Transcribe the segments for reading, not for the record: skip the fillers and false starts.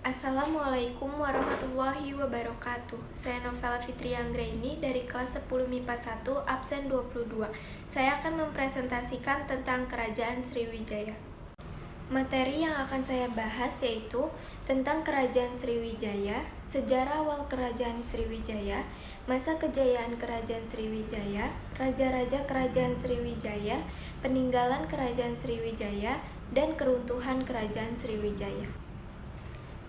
Assalamualaikum warahmatullahi wabarakatuh. Saya Novela Fitri Anggraini dari kelas 10 MIPA 1 absen 22. Saya akan mempresentasikan tentang Kerajaan Sriwijaya. Materi yang akan saya bahas yaitu tentang Kerajaan Sriwijaya, sejarah awal Kerajaan Sriwijaya, masa kejayaan Kerajaan Sriwijaya, raja-raja Kerajaan Sriwijaya, peninggalan Kerajaan Sriwijaya, dan keruntuhan Kerajaan Sriwijaya.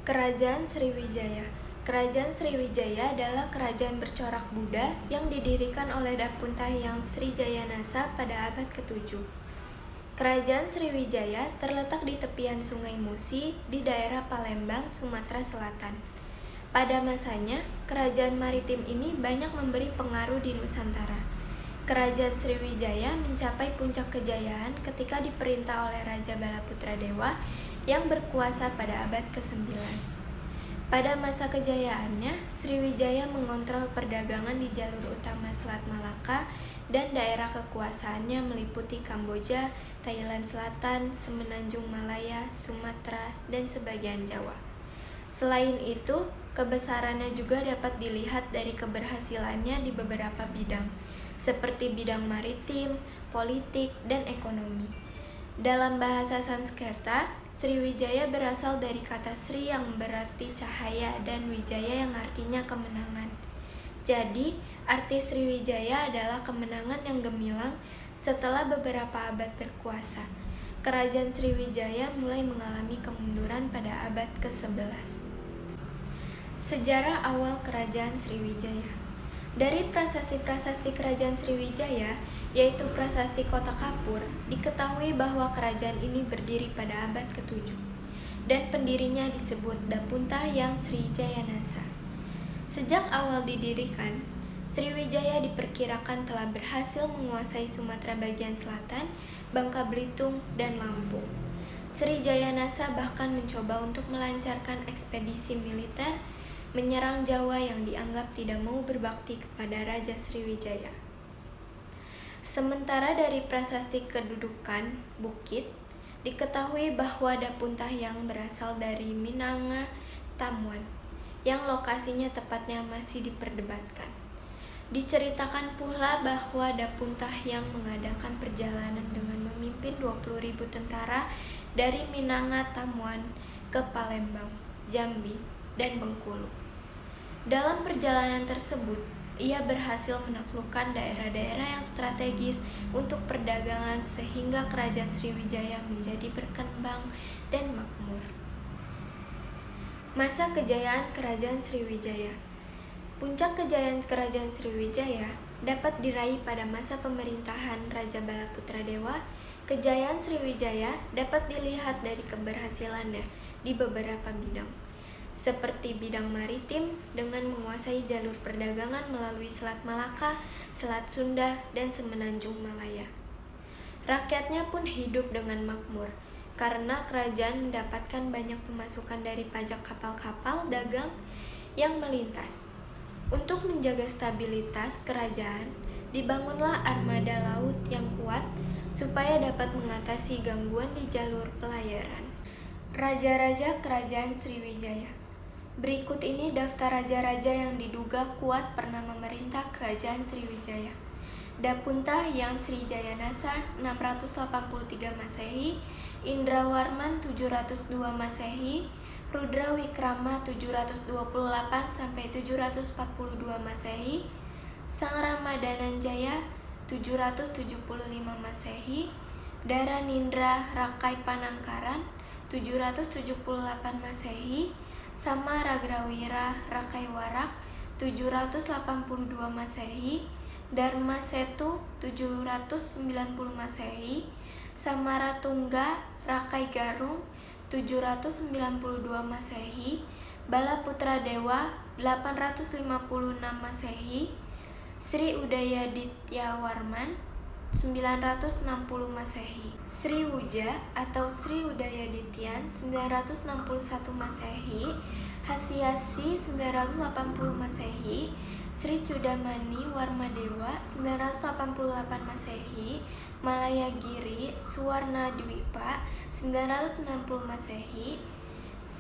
Kerajaan Sriwijaya. Kerajaan Sriwijaya adalah kerajaan bercorak Buddha yang didirikan oleh Dapunta Hyang Srijayanasa pada abad ke-7. Kerajaan Sriwijaya terletak di tepian Sungai Musi di daerah Palembang, Sumatera Selatan. Pada masanya, kerajaan maritim ini banyak memberi pengaruh di Nusantara. Kerajaan Sriwijaya mencapai puncak kejayaan ketika diperintah oleh Raja Balaputradewa yang berkuasa pada abad ke-9. Pada masa kejayaannya, Sriwijaya mengontrol perdagangan di jalur utama Selat Malaka dan daerah kekuasaannya meliputi Kamboja, Thailand Selatan, Semenanjung Malaya, Sumatera, dan sebagian Jawa. Selain itu, kebesarannya juga dapat dilihat dari keberhasilannya di beberapa bidang, seperti bidang maritim, politik, dan ekonomi. Dalam bahasa Sanskerta, Sriwijaya berasal dari kata Sri yang berarti cahaya dan Wijaya yang artinya kemenangan. Jadi, arti Sriwijaya adalah kemenangan yang gemilang setelah beberapa abad berkuasa. Kerajaan Sriwijaya mulai mengalami kemunduran pada abad ke-11. Sejarah awal Kerajaan Sriwijaya. Dari prasasti-prasasti Kerajaan Sriwijaya, yaitu Prasasti Kota Kapur, diketahui bahwa kerajaan ini berdiri pada abad ke-7, dan pendirinya disebut Dapunta Hyang Srijayanasa. Sejak awal didirikan, Sriwijaya diperkirakan telah berhasil menguasai Sumatera bagian selatan, Bangka Belitung, dan Lampung. Srijayanasa bahkan mencoba untuk melancarkan ekspedisi militer menyerang Jawa yang dianggap tidak mau berbakti kepada Raja Sriwijaya. Sementara dari prasasti kedudukan bukit, diketahui bahwa Dapunta Hyang berasal dari Minanga Tamuan, yang lokasinya tepatnya masih diperdebatkan. Diceritakan pula bahwa Dapunta Hyang mengadakan perjalanan dengan memimpin 20.000 tentara dari Minanga Tamuan ke Palembang, Jambi, dan Bengkulu. Dalam perjalanan tersebut, ia berhasil menaklukkan daerah-daerah yang strategis untuk perdagangan sehingga Kerajaan Sriwijaya menjadi berkembang dan makmur. Masa kejayaan Kerajaan Sriwijaya. Puncak kejayaan Kerajaan Sriwijaya dapat diraih pada masa pemerintahan Raja Balaputradewa. Kejayaan Sriwijaya dapat dilihat dari keberhasilannya di beberapa bidang, seperti bidang maritim dengan menguasai jalur perdagangan melalui Selat Malaka, Selat Sunda, dan Semenanjung Malaya. Rakyatnya pun hidup dengan makmur, karena kerajaan mendapatkan banyak pemasukan dari pajak kapal-kapal dagang yang melintas. Untuk menjaga stabilitas kerajaan, dibangunlah armada laut yang kuat supaya dapat mengatasi gangguan di jalur pelayaran. Raja-raja Kerajaan Sriwijaya. Berikut ini daftar raja-raja yang diduga kuat pernah memerintah Kerajaan Sriwijaya. Dapunta Hyang Srijayanasa 683 Masehi, Indrawarman 702 Masehi, Rudra Wikrama 728 sampai 742 Masehi, Sang Ramadananjaya 775 Masehi, Dharanindra Rakai Panangkaran 778 Masehi, Samaragrawira Rakai Warak 782 Masehi, Dharma Setu 790 Masehi, Samaratungga Rakai Garung 792 Masehi, Balaputradewa 856 Masehi, Sri Udayadityawarman 960 Masehi, Sri Wuja atau Sri Udayadityan 961 Masehi, Hasiasi 980 Masehi, Sri Cudamani Warmadewa 988 Masehi, Malayagiri Suwarna Dwipa 960 Masehi,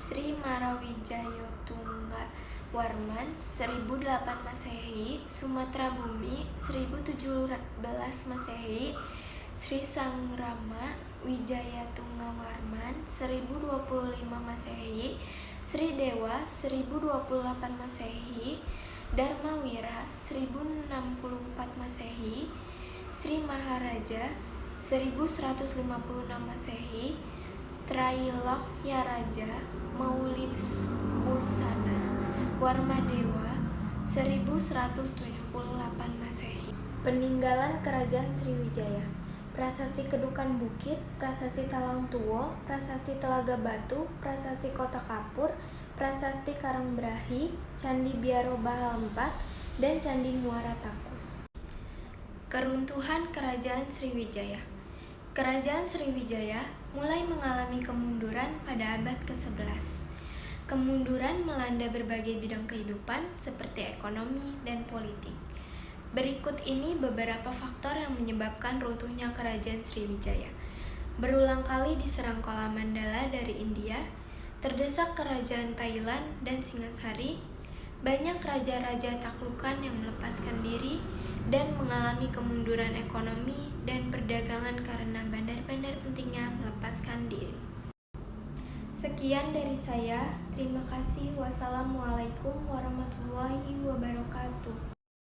Sri Marawijayotunggawarman 1008 Masehi, Sumatera Bumi 1017 Masehi, Sri Sangrama Wijayatunggawarman 1025 Masehi, Sri Dewa 1028 Masehi, Dharmawira 1064 Masehi, Sri Maharaja 1156 Masehi, Trailokya Raja Maulikusana Warmadewa 1178 Masehi. Peninggalan Kerajaan Sriwijaya. Prasasti Kedukan Bukit, Prasasti Talang Tuwo, Prasasti Telaga Batu, Prasasti Kota Kapur, Prasasti Karangbrahi, Candi Biaro Bahal 4, dan Candi Muara Takus. Keruntuhan Kerajaan Sriwijaya. Kerajaan Sriwijaya mulai mengalami kemunduran pada abad ke-11. Kemunduran melanda berbagai bidang kehidupan seperti ekonomi dan politik. Berikut ini beberapa faktor yang menyebabkan runtuhnya Kerajaan Sriwijaya. Berulang kali diserang Kala Mandala dari India, terdesak Kerajaan Thailand dan Singasari, banyak raja-raja taklukan yang melepaskan diri dan mengalami kemunduran ekonomi dan perdagangan karena bandar-bandar pentingnya melepaskan diri. Sekian dari saya, terima kasih. Wassalamualaikum warahmatullahi wabarakatuh.